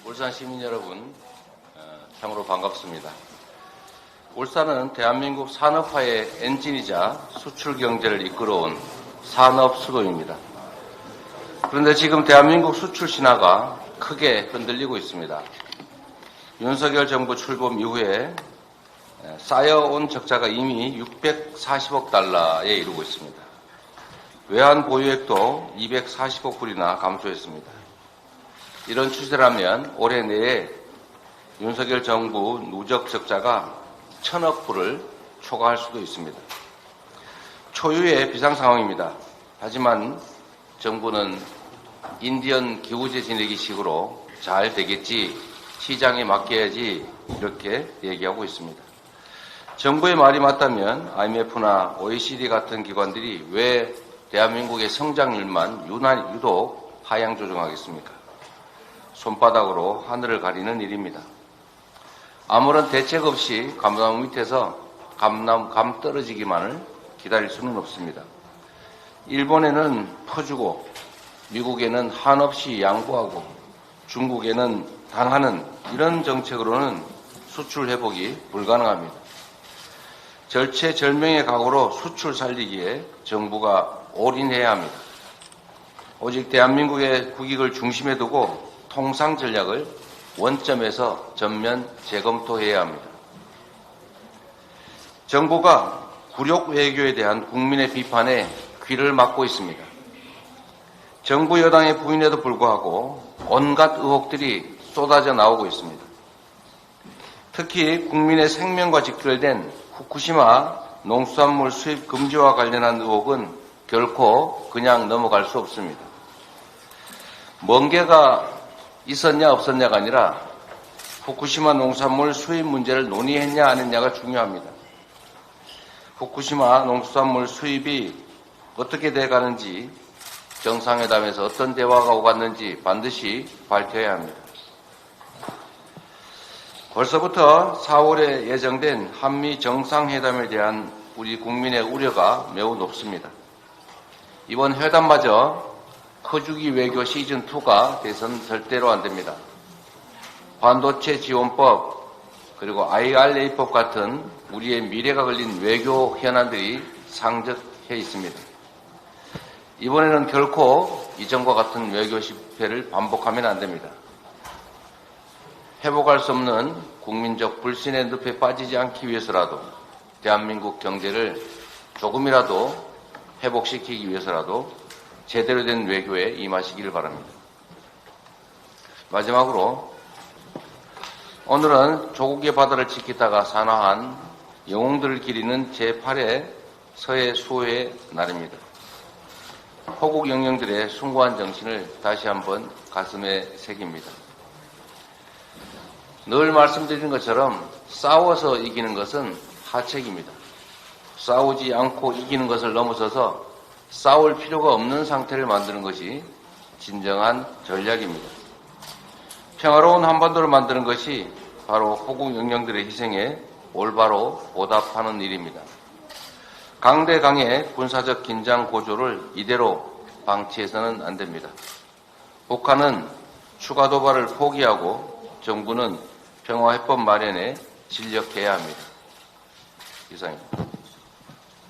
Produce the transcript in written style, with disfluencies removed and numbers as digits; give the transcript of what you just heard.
울산 시민 여러분, 참으로 반갑습니다. 울산은 대한민국 산업화의 엔진이자 수출 경제를 이끌어온 산업 수도입니다. 그런데 지금 대한민국 수출 신화가 크게 흔들리고 있습니다. 윤석열 정부 출범 이후에 쌓여온 적자가 이미 640억 달러에 이르고 있습니다. 외환 보유액도 240억 불이나 감소했습니다. 이런 추세라면 올해 내에 윤석열 정부 누적 적자가 1,000억 불을 초과할 수도 있습니다. 초유의 비상 상황입니다. 하지만 정부는 인디언 기우제 지내기 식으로 잘 되겠지, 시장에 맡겨야지 이렇게 얘기하고 있습니다. 정부의 말이 맞다면 IMF나 OECD 같은 기관들이 왜 대한민국의 성장률만 유독 하향 조정하겠습니까? 손바닥으로 하늘을 가리는 일입니다. 아무런 대책 없이 감나무 밑에서 감 떨어지기만을 기다릴 수는 없습니다. 일본에는 퍼주고 미국에는 한없이 양보하고 중국에는 당하는 이런 정책으로는 수출 회복이 불가능합니다. 절체절명의 각오로 수출 살리기에 정부가 올인해야 합니다. 오직 대한민국의 국익을 중심에 두고 통상 전략을 원점에서 전면 재검토해야 합니다. 정부가 굴욕 외교에 대한 국민의 비판에 귀를 막고 있습니다. 정부 여당의 부인에도 불구하고 온갖 의혹들이 쏟아져 나오고 있습니다. 특히 국민의 생명과 직결된 후쿠시마 농수산물 수입 금지와 관련한 의혹은 결코 그냥 넘어갈 수 없습니다. 멍게가 있었냐 없었냐가 아니라 후쿠시마 농수산물 수입 문제를 논의했냐 안 했냐가 중요합니다. 후쿠시마 농수산물 수입이 어떻게 돼가는지, 정상회담에서 어떤 대화가 오갔는지 반드시 밝혀야 합니다. 벌써부터 4월에 예정된 한미 정상회담에 대한 우리 국민의 우려가 매우 높습니다. 이번 회담마저 커주기 외교 시즌2가 돼선 절대로 안 됩니다. 반도체 지원법 그리고 IRA법 같은 우리의 미래가 걸린 외교 현안들이 상적해 있습니다. 이번에는 결코 이전과 같은 외교 실패를 반복하면 안 됩니다. 회복할 수 없는 국민적 불신의 늪에 빠지지 않기 위해서라도, 대한민국 경제를 조금이라도 회복시키기 위해서라도 제대로 된 외교에 임하시기를 바랍니다. 마지막으로 오늘은 조국의 바다를 지키다가 산화한 영웅들을 기리는 제8회 서해 수호의 날입니다. 호국 영령들의 숭고한 정신을 다시 한번 가슴에 새깁니다. 늘 말씀드린 것처럼 싸워서 이기는 것은 하책입니다. 싸우지 않고 이기는 것을 넘어서서 싸울 필요가 없는 상태를 만드는 것이 진정한 전략입니다. 평화로운 한반도를 만드는 것이 바로 호국 영령들의 희생에 올바로 보답하는 일입니다. 강대강의 군사적 긴장 고조를 이대로 방치해서는 안 됩니다. 북한은 추가 도발을 포기하고 정부는 평화해법 마련에 진력해야 합니다. 이상입니다.